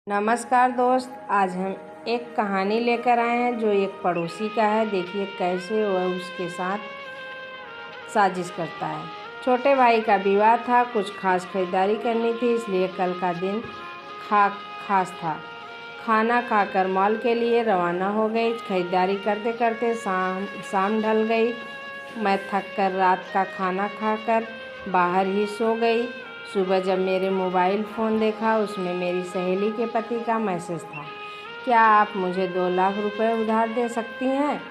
नमस्कार दोस्त, आज हम एक कहानी लेकर आए हैं जो एक पड़ोसी का है। देखिए कैसे वह उसके साथ साजिश करता है। छोटे भाई का विवाह था, कुछ खास खरीदारी करनी थी, इसलिए कल का दिन खास था। खाना खाकर मॉल के लिए रवाना हो गई। खरीदारी करते करते शाम ढल गई। मैं थक कर रात का खाना खाकर बाहर ही सो गई। सुबह जब मेरे मोबाइल फ़ोन देखा, उसमें मेरी सहेली के पति का मैसेज था। क्या आप मुझे 2 लाख रुपए उधार दे सकती हैं?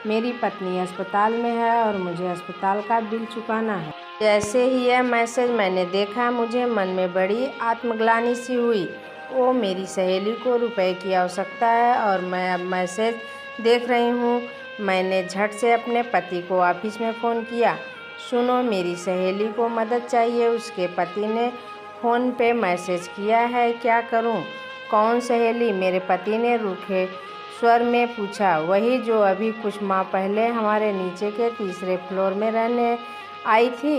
मेरी पत्नी अस्पताल में है और मुझे अस्पताल का बिल चुकाना है। जैसे ही यह मैसेज मैंने देखा, मुझे मन में बड़ी आत्मग्लानि सी हुई। ओ, मेरी सहेली को रुपए की आवश्यकता है और मैं अब मैसेज देख रही हूँ। मैंने झट से अपने पति को ऑफिस में फ़ोन किया। सुनो, मेरी सहेली को मदद चाहिए, उसके पति ने फ़ोन पे मैसेज किया है, क्या करूं? कौन सहेली? मेरे पति ने रूखे स्वर में पूछा। वही जो अभी कुछ माह पहले हमारे नीचे के तीसरे फ्लोर में रहने आई थी।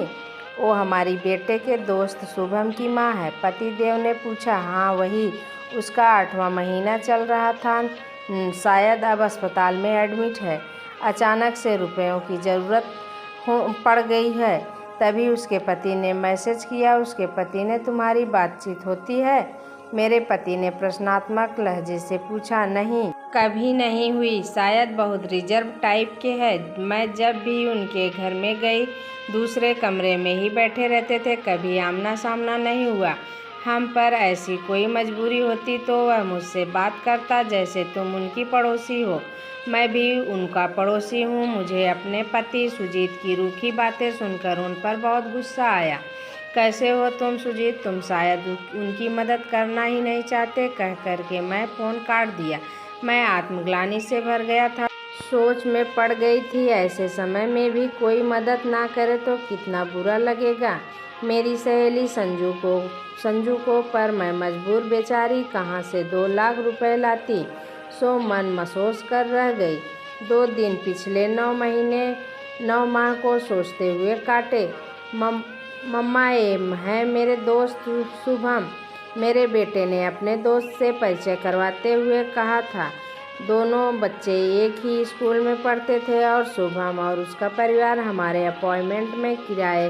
वो हमारी बेटे के दोस्त शुभम की माँ है। पति देव ने पूछा। हाँ वही, उसका 8वां महीना चल रहा था, शायद अब अस्पताल में एडमिट है। अचानक से रुपयों की ज़रूरत पड़ गई है, तभी उसके पति ने मैसेज किया। उसके पति ने तुम्हारी बातचीत होती है? मेरे पति ने प्रश्नात्मक लहजे से पूछा। नहीं, कभी नहीं हुई, शायद बहुत रिजर्व टाइप के हैं। मैं जब भी उनके घर में गई, दूसरे कमरे में ही बैठे रहते थे, कभी आमना सामना नहीं हुआ। हम पर ऐसी कोई मजबूरी होती तो वह मुझसे बात करता जैसे तुम उनकी पड़ोसी हो। मैं भी उनका पड़ोसी हूँ। मुझे अपने पति सुजीत की रूखी बातें सुनकर उन पर बहुत गुस्सा आया। कैसे हो तुम सुजीत? तुम शायद उनकी मदद करना ही नहीं चाहते, कह कर के मैं फ़ोन काट दिया। मैं आत्मग्लानि से भर गया था, सोच में पड़ गई थी, ऐसे समय में भी कोई मदद ना करे तो कितना बुरा लगेगा मेरी सहेली संजू को। पर मैं मजबूर, बेचारी कहाँ से 2 लाख रुपए लाती? सो मन मसोस कर रह गई। 2 दिन पिछले 9 माह को सोचते हुए काटे। मम्मा, ये है मेरे दोस्त शुभम। मेरे बेटे ने अपने दोस्त से परिचय करवाते हुए कहा था। दोनों बच्चे एक ही स्कूल में पढ़ते थे और शुभम और उसका परिवार हमारे अपार्टमेंट में किराए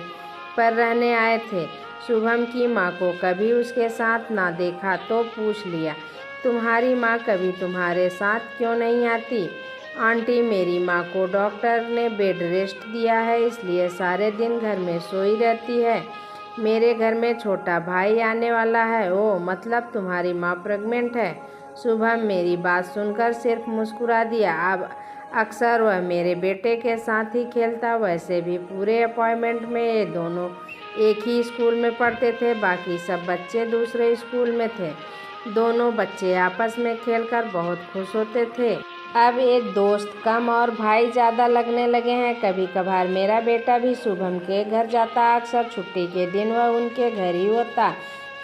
पर रहने आए थे। शुभम की माँ को कभी उसके साथ ना देखा तो पूछ लिया, तुम्हारी माँ कभी तुम्हारे साथ क्यों नहीं आती? आंटी, मेरी माँ को डॉक्टर ने बेड रेस्ट दिया है, इसलिए सारे दिन घर में सोई रहती है। मेरे घर में छोटा भाई आने वाला है। ओह, मतलब तुम्हारी माँ प्रेग्नेंट है? शुभम मेरी बात सुनकर सिर्फ मुस्कुरा दिया। अब अक्सर वह मेरे बेटे के साथ ही खेलता। वैसे भी पूरे अपार्टमेंट में ये दोनों एक ही स्कूल में पढ़ते थे, बाकी सब बच्चे दूसरे स्कूल में थे। दोनों बच्चे आपस में खेलकर बहुत खुश होते थे। अब ये दोस्त कम और भाई ज़्यादा लगने लगे हैं। कभी कभार मेरा बेटा भी शुभम के घर जाता, अक्सर छुट्टी के दिन वह उनके घर ही होता।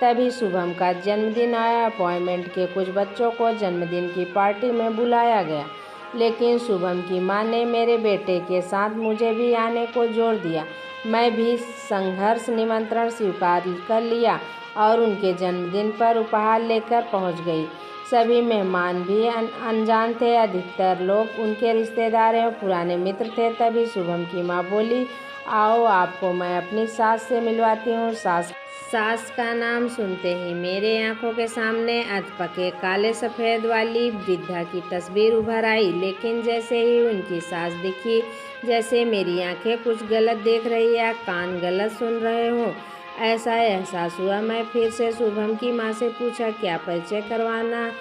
तभी शुभम का जन्मदिन आया। अपार्टमेंट के कुछ बच्चों को जन्मदिन की पार्टी में बुलाया गया, लेकिन शुभम की माँ ने मेरे बेटे के साथ मुझे भी आने को जोर दिया। मैं भी संघर्ष निमंत्रण स्वीकार कर लिया और उनके जन्मदिन पर उपहार लेकर पहुंच गई। सभी मेहमान भी अनजान थे, अधिकतर लोग उनके रिश्तेदार और पुराने मित्र थे। तभी शुभम की माँ बोली, आओ आपको मैं अपनी सास से मिलवाती हूँ। सास का नाम सुनते ही मेरे आंखों के सामने अधपके काले सफ़ेद वाली वृद्धा की तस्वीर उभर आई। लेकिन जैसे ही उनकी सास दिखी, जैसे मेरी आंखें कुछ गलत देख रही या कान गलत सुन रहे हों, ऐसा एहसास हुआ। मैं फिर से शुभम की माँ से पूछा, क्या परिचय करवाना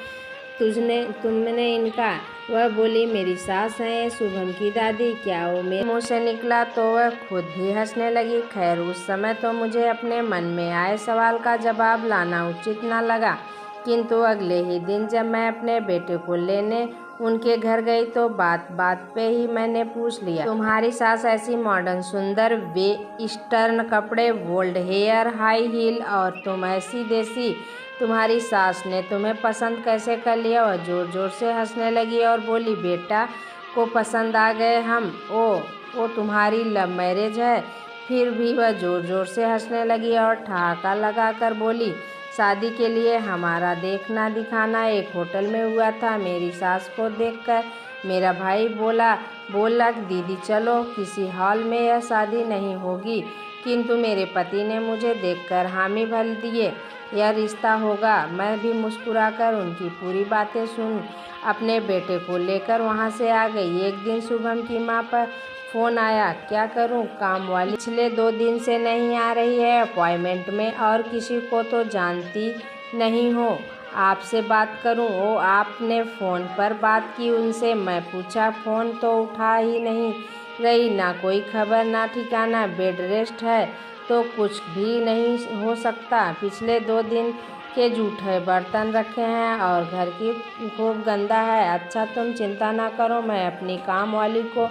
तुमने इनका? वह बोली, मेरी सास है, शुभम की दादी। क्या वो मेरे मुँह से निकला तो वह खुद भी हंसने लगी। खैर, उस समय तो मुझे अपने मन में आए सवाल का जवाब लाना उचित न लगा, किंतु अगले ही दिन जब मैं अपने बेटे को लेने उनके घर गई तो बात बात पे ही मैंने पूछ लिया, तुम्हारी सास ऐसी मॉडर्न सुंदर वेस्टर्न कपड़े, बोल्ड हेयर, हाई हील, और तुम ऐसी देसी, तुम्हारी सास ने तुम्हें पसंद कैसे कर लिया? वह जोर जोर से हंसने लगी और बोली, बेटा को पसंद आ गए हम। ओ तुम्हारी लव मैरिज है? फिर भी वह जोर जोर से हंसने लगी और ठहाका लगाकर बोली, शादी के लिए हमारा देखना दिखाना एक होटल में हुआ था। मेरी सास को देखकर मेरा भाई बोला दीदी चलो, किसी हॉल में यह शादी नहीं होगी। किंतु मेरे पति ने मुझे देखकर हामी भर दिए, यह रिश्ता होगा। मैं भी मुस्कुराकर उनकी पूरी बातें सुन अपने बेटे को लेकर वहाँ से आ गई। एक दिन शुभम की माँ पर फ़ोन आया। क्या करूँ, काम वाली पिछले 2 दिन से नहीं आ रही है अपॉइंटमेंट में, और किसी को तो जानती नहीं हो, आपसे बात करूं। ओ, आपने फ़ोन पर बात की उनसे? मैं पूछा। फ़ोन तो उठा ही नहीं रही, ना कोई खबर ना ठिकाना। बेड रेस्ट है तो कुछ भी नहीं हो सकता। पिछले 2 दिन के जूठे बर्तन रखे हैं और घर की खूब गंदा है। अच्छा तुम चिंता ना करो, मैं अपनी काम वाली को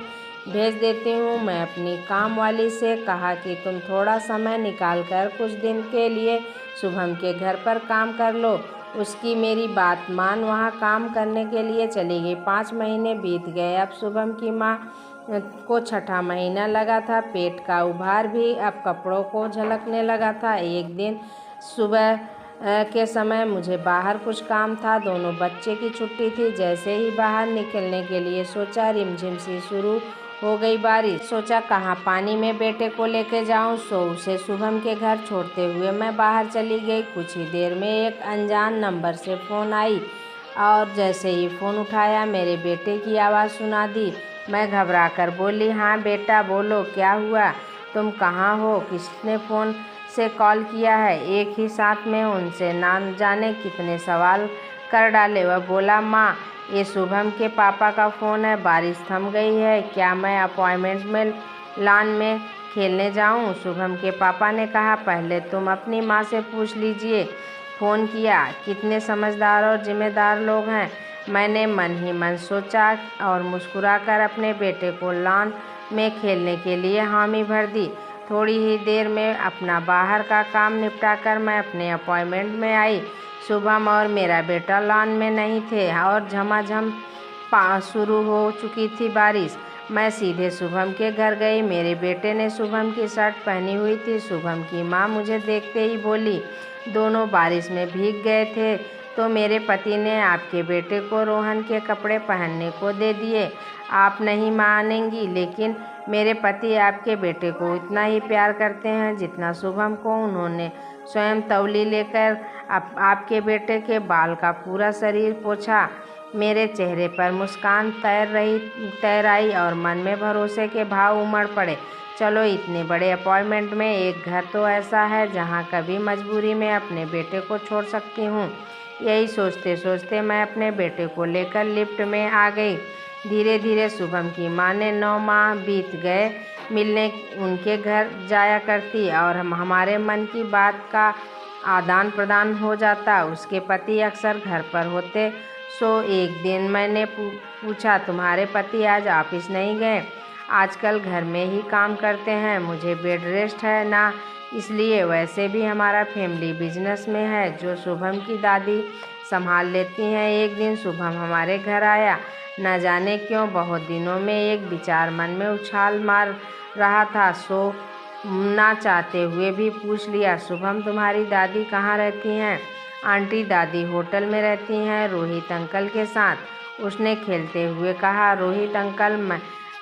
भेज देती हूँ। मैं अपनी काम वाली से कहा कि तुम थोड़ा समय निकाल कर कुछ दिन के लिए शुभम के घर पर काम कर लो। उसकी मेरी बात मान वहाँ काम करने के लिए चली गई। 5 महीने बीत गए। अब शुभम की माँ को 6ठा महीना लगा था। पेट का उभार भी अब कपड़ों को झलकने लगा था। एक दिन सुबह के समय मुझे बाहर कुछ काम था। दोनों बच्चे की छुट्टी थी। जैसे ही बाहर निकलने के लिए सोचा, रिमझिम सी शुरू हो गई बारिश। सोचा कहाँ पानी में बेटे को लेके जाऊं, सो उसे शुभम के घर छोड़ते हुए मैं बाहर चली गई। कुछ ही देर में एक अनजान नंबर से फ़ोन आई और जैसे ही फ़ोन उठाया मेरे बेटे की आवाज़ सुना दी। मैं घबराकर बोली, हाँ बेटा बोलो, क्या हुआ, तुम कहाँ हो, किसने फ़ोन से कॉल किया है? एक ही साथ में उनसे ना जाने कितने सवाल कर डाले। वह बोला, माँ ये शुभम के पापा का फ़ोन है, बारिश थम गई है, क्या मैं अपॉइंटमेंट में लॉन में खेलने जाऊं? शुभम के पापा ने कहा, पहले तुम अपनी माँ से पूछ लीजिए फ़ोन किया। कितने समझदार और जिम्मेदार लोग हैं। मैंने मन ही मन सोचा और मुस्कुराकर अपने बेटे को लॉन में खेलने के लिए हामी भर दी। थोड़ी ही देर में अपना बाहर का काम निपटाकर मैं अपने अपॉइंटमेंट में आई। शुभम और मेरा बेटा लॉन में नहीं थे और झमाझम शुरू हो चुकी थी बारिश। मैं सीधे शुभम के घर गई। मेरे बेटे ने शुभम की शर्ट पहनी हुई थी। शुभम की माँ मुझे देखते ही बोली, दोनों बारिश में भीग गए थे तो मेरे पति ने आपके बेटे को रोहन के कपड़े पहनने को दे दिए। आप नहीं मानेंगी, लेकिन मेरे पति आपके बेटे को उतना ही प्यार करते हैं जितना शुभम को। उन्होंने स्वयं तौली लेकर आपके बेटे के बाल का पूरा शरीर पोंछा। मेरे चेहरे पर मुस्कान तैर आई और मन में भरोसे के भाव उमड़ पड़े। चलो, इतने बड़े अपॉइंटमेंट में एक घर तो ऐसा है जहाँ कभी मजबूरी में अपने बेटे को छोड़ सकती हूँ। यही सोचते सोचते मैं अपने बेटे को लेकर लिफ्ट में आ गई। धीरे धीरे शुभम की माँ ने 9 माह बीत गए मिलने उनके घर जाया करती और हमारे मन की बात का आदान प्रदान हो जाता। उसके पति अक्सर घर पर होते। सो एक दिन मैंने पूछा, तुम्हारे पति आज ऑफिस नहीं गए? आजकल घर में ही काम करते हैं, मुझे बेड रेस्ट है ना, इसलिए। वैसे भी हमारा फैमिली बिजनेस में है जो शुभम की दादी संभाल लेती हैं। एक दिन शुभम हमारे घर आया। न जाने क्यों बहुत दिनों में एक विचार मन में उछाल मार रहा था। सो ना चाहते हुए भी पूछ लिया, शुभम तुम्हारी दादी कहाँ रहती हैं? आंटी दादी होटल में रहती हैं रोहित अंकल के साथ, उसने खेलते हुए कहा। रोहित अंकल?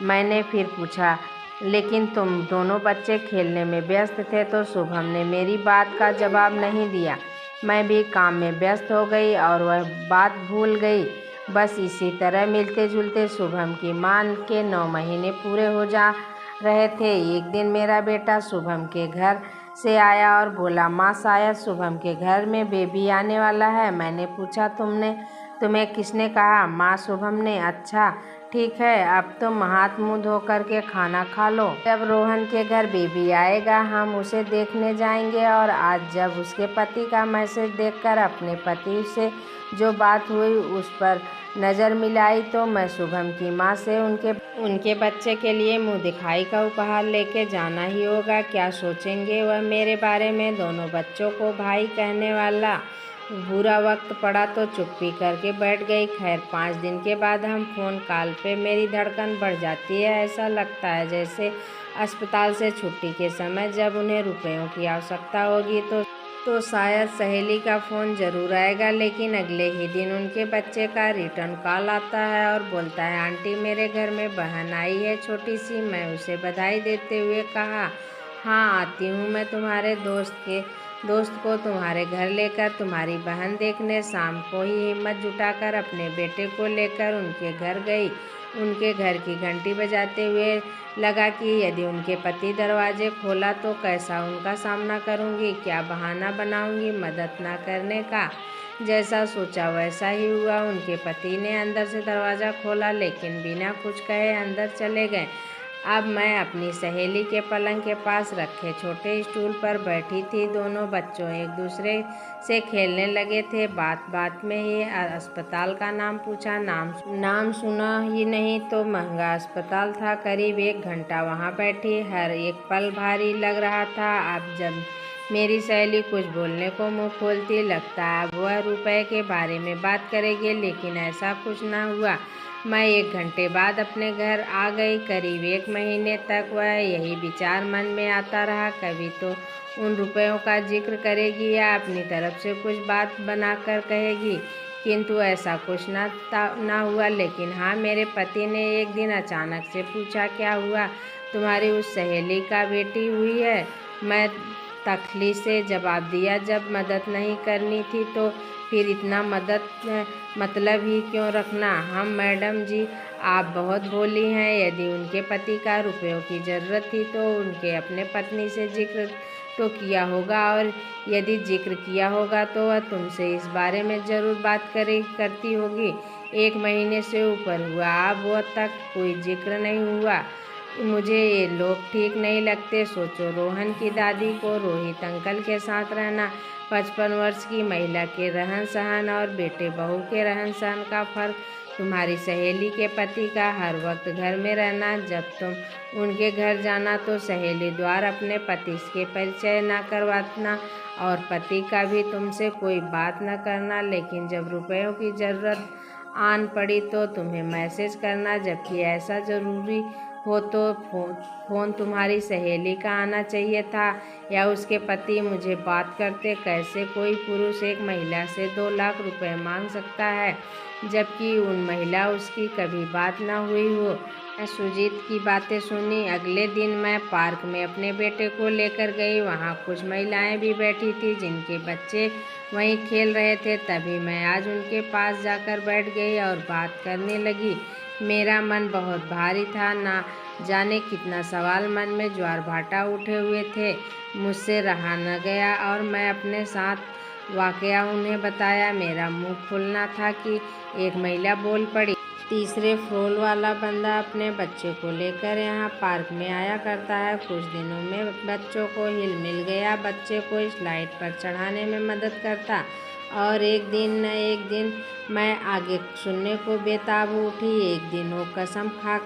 मैंने फिर पूछा, लेकिन तुम दोनों बच्चे खेलने में व्यस्त थे। तो शुभम ने मेरी बात का जवाब नहीं दिया। मैं भी काम में व्यस्त हो गई और वह बात भूल गई। बस इसी तरह मिलते जुलते शुभम की माँ के 9 महीने पूरे हो जा रहे थे। एक दिन मेरा बेटा शुभम के घर से आया और बोला, माँ शायद शुभम के घर में बेबी आने वाला है। मैंने पूछा, तुम्हें किसने कहा? माँ, शुभम ने। अच्छा ठीक है, अब तुम हाथ मुँह धो कर के खाना खा लो। जब रोहन के घर बेबी आएगा हम उसे देखने जाएंगे। और आज जब उसके पति का मैसेज देखकर अपने पति से जो बात हुई उस पर नज़र मिलाई तो मैं शुभम की माँ से उनके बच्चे के लिए मुँह दिखाई का उपहार लेके जाना ही होगा। क्या सोचेंगे वह मेरे बारे में? दोनों बच्चों को भाई कहने वाला बुरा वक्त पड़ा तो चुप्पी करके बैठ गई। खैर 5 दिन के बाद हम फ़ोन कॉल पे मेरी धड़कन बढ़ जाती है। ऐसा लगता है जैसे अस्पताल से छुट्टी के समय जब उन्हें रुपयों की आवश्यकता होगी तो तो शायद सहेली का फ़ोन ज़रूर आएगा। लेकिन अगले ही दिन उनके बच्चे का रिटर्न कॉल आता है और बोलता है, आंटी मेरे घर में बहन आई है छोटी सी। मैं उसे बधाई देते हुए कहा, हाँ आती हूँ। मैं तुम्हारे दोस्त को तुम्हारे घर लेकर तुम्हारी बहन देखने शाम को ही हिम्मत जुटाकर अपने बेटे को लेकर उनके घर गई। उनके घर की घंटी बजाते हुए लगा कि यदि उनके पति दरवाजे खोला तो कैसा उनका सामना करूंगी, क्या बहाना बनाऊंगी मदद ना करने का। जैसा सोचा वैसा ही हुआ। उनके पति ने अंदर से दरवाज़ा खोला, लेकिन बिना कुछ कहे अंदर चले गए। अब मैं अपनी सहेली के पलंग के पास रखे छोटे स्टूल पर बैठी थी। दोनों बच्चों एक दूसरे से खेलने लगे थे। बात बात में ही अस्पताल का नाम पूछा। नाम सुना ही नहीं तो महंगा अस्पताल था। करीब 1 घंटा वहाँ बैठी। हर एक पल भारी लग रहा था। अब जब मेरी सहेली कुछ बोलने को मुँह खोलती, लगता अब वह रुपए के बारे में बात करेगी, लेकिन ऐसा कुछ ना हुआ। मैं 1 घंटे बाद अपने घर आ गई। करीब 1 महीने तक वह यही विचार मन में आता रहा, कभी तो उन रुपयों का जिक्र करेगी या अपनी तरफ से कुछ बात बनाकर कहेगी, किंतु ऐसा कुछ ना हुआ। लेकिन हाँ, मेरे पति ने एक दिन अचानक से पूछा, क्या हुआ, तुम्हारी उस सहेली का बेटी हुई है? मैं तखली से जवाब दिया, जब मदद नहीं करनी थी तो फिर इतना मतलब ही क्यों रखना। हम मैडम जी, आप बहुत भोली हैं। यदि उनके पति का रुपयों की ज़रूरत थी तो उनके अपने पत्नी से जिक्र तो किया होगा, और यदि जिक्र किया होगा तो वह तुमसे इस बारे में ज़रूर बात करती होगी। 1 महीने से ऊपर हुआ, अब वो तक कोई जिक्र नहीं हुआ। मुझे ये लोग ठीक नहीं लगते। सोचो, रोहन की दादी को रोहित अंकल के साथ रहना, 55 वर्ष की महिला के रहन सहन और बेटे बहू के रहन सहन का फ़र्क, तुम्हारी सहेली के पति का हर वक्त घर में रहना, जब तुम उनके घर जाना तो सहेली द्वारा अपने पति के परिचय न करवाना और पति का भी तुमसे कोई बात न करना। लेकिन जब रुपयों की ज़रूरत आन पड़ी तो तुम्हें मैसेज करना, जबकि ऐसा ज़रूरी हो तो फ़ोन तुम्हारी सहेली का आना चाहिए था या उसके पति। मुझे बात करते, कैसे कोई पुरुष एक महिला से 2 लाख रुपए मांग सकता है, जबकि उन महिला उसकी कभी बात ना हुई हो। मैं सुजीत की बातें सुनी। अगले दिन मैं पार्क में अपने बेटे को लेकर गई। वहाँ कुछ महिलाएं भी बैठी थी जिनके बच्चे वहीं खेल रहे थे। तभी मैं आज उनके पास जाकर बैठ गई और बात करने लगी। मेरा मन बहुत भारी था। ना जाने कितना सवाल मन में ज्वार भाटा उठे हुए थे। मुझसे रहा न गया और मैं अपने साथ वाकया उन्हें बताया। मेरा मुंह खुलना था कि एक महिला बोल पड़ी, तीसरे फ्लोर वाला बंदा अपने बच्चे को लेकर यहाँ पार्क में आया करता है। कुछ दिनों में बच्चों को हिल मिल गया। बच्चे को स्लाइड पर चढ़ाने में मदद करता, और एक दिन न एक दिन मैं आगे सुनने को बेताब उठी। एक दिन वो कसम खा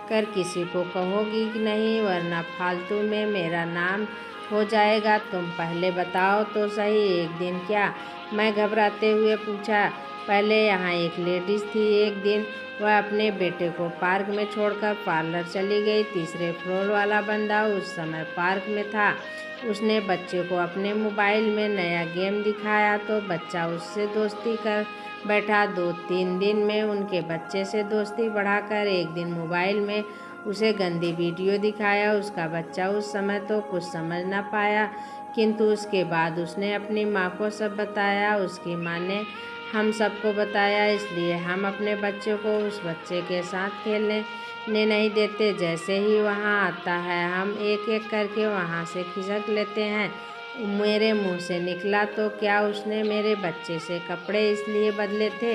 कर किसी को कहोगी कि नहीं, वरना फालतू में मेरा नाम हो जाएगा। तुम पहले बताओ तो सही, एक दिन क्या? मैं घबराते हुए पूछा। पहले यहाँ एक लेडीज़ थी। एक दिन वह अपने बेटे को पार्क में छोड़कर पार्लर चली गई। तीसरे फ्लोर वाला बंदा उस समय पार्क में था। उसने बच्चे को अपने मोबाइल में नया गेम दिखाया तो बच्चा उससे दोस्ती कर बैठा। 2-3 दिन में उनके बच्चे से दोस्ती बढ़ाकर एक दिन मोबाइल में उसे गंदी वीडियो दिखाया। उसका बच्चा उस समय तो कुछ समझ ना पाया, किंतु उसके बाद उसने अपनी माँ को सब बताया। उसकी माँ ने हम सबको बताया, इसलिए हम अपने बच्चे को उस बच्चे के साथ खेलने नहीं देते। जैसे ही वहाँ आता है हम एक एक करके वहाँ से खिसक लेते हैं। मेरे मुंह से निकला, तो क्या उसने मेरे बच्चे से कपड़े इसलिए बदले थे?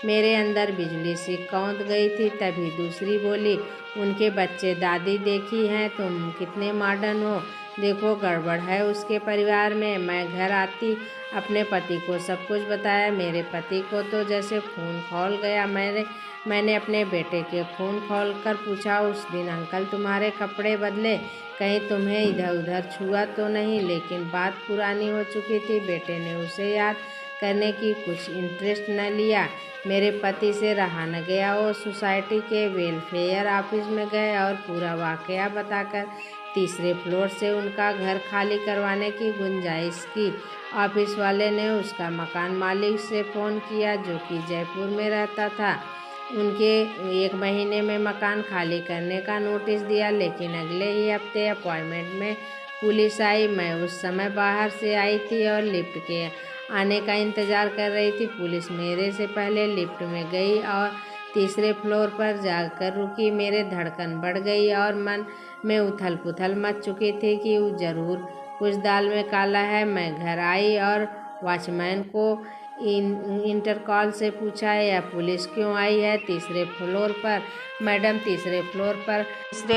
मेरे अंदर बिजली सी कौंध गई थी। तभी दूसरी बोली, उनके बच्चे, दादी देखी हैं तुम कितने मॉडर्न हो, देखो गड़बड़ है उसके परिवार में। मैं घर आती अपने पति को सब कुछ बताया। मेरे पति को तो जैसे खून खौल गया। मैंने अपने बेटे के खून खौल कर पूछा, उस दिन अंकल तुम्हारे कपड़े बदले, कहीं तुम्हें इधर उधर छुआ तो नहीं? लेकिन बात पुरानी हो चुकी थी। बेटे ने उसे याद करने की कुछ इंटरेस्ट न लिया। मेरे पति से रहा न गया। वो सोसाइटी के वेलफेयर ऑफिस में गए और पूरा वाकया बताकर तीसरे फ्लोर से उनका घर खाली करवाने की गुंजाइश की। ऑफिस वाले ने उसका मकान मालिक से फ़ोन किया जो कि जयपुर में रहता था। उनके 1 महीने में मकान खाली करने का नोटिस दिया, लेकिन अगले ही हफ्ते अपॉइंटमेंट में पुलिस आई। मैं उस समय बाहर से आई थी और लिफ्ट के आने का इंतज़ार कर रही थी। पुलिस मेरे से पहले लिफ्ट में गई और तीसरे फ्लोर पर जाकर रुकी। मेरे धड़कन बढ़ गई और मन में उथल पुथल मच चुकी थी कि ज़रूर कुछ दाल में काला है। मैं घर आई और वॉचमैन को इंटरकॉल से पूछा, यह पुलिस क्यों आई है तीसरे फ्लोर पर? मैडम, तीसरे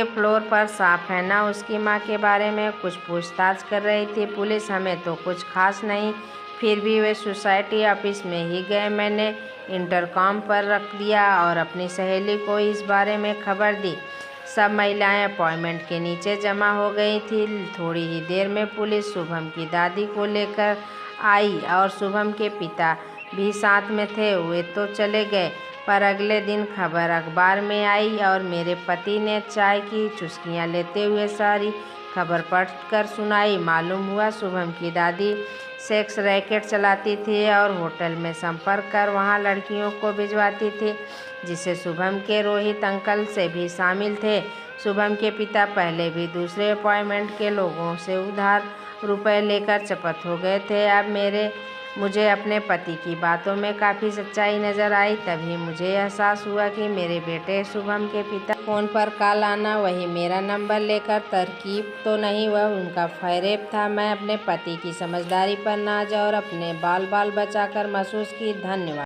फ्लोर पर साफ है ना। उसकी माँ के बारे में कुछ पूछताछ कर रही थी पुलिस। हमें तो कुछ खास नहीं, फिर भी वे सोसाइटी ऑफिस में ही गए। मैंने इंटरकॉम पर रख दिया और अपनी सहेली को इस बारे में खबर दी। सब महिलाएं अपॉइंटमेंट के नीचे जमा हो गई थी। थोड़ी ही देर में पुलिस शुभम की दादी को लेकर आई और शुभम के पिता भी साथ में थे। वे तो चले गए, पर अगले दिन खबर अखबार में आई और मेरे पति ने चाय की चुस्कियां लेते हुए सारी खबर पढ़कर सुनाई। मालूम हुआ शुभम की दादी सेक्स रैकेट चलाती थी और होटल में संपर्क कर वहां लड़कियों को भिजवाती थी, जिसे शुभम के रोहित अंकल से भी शामिल थे। शुभम के पिता पहले भी दूसरे अपॉइंटमेंट के लोगों से उधार रुपए लेकर चपत हो गए थे। अब मुझे अपने पति की बातों में काफ़ी सच्चाई नज़र आई। तभी मुझे एहसास हुआ कि मेरे बेटे शुभम के पिता फ़ोन पर कॉल आना, वही मेरा नंबर लेकर, तरकीब तो नहीं, वह उनका फरेब था। मैं अपने पति की समझदारी पर नाज और अपने बाल बचाकर महसूस की। धन्यवाद।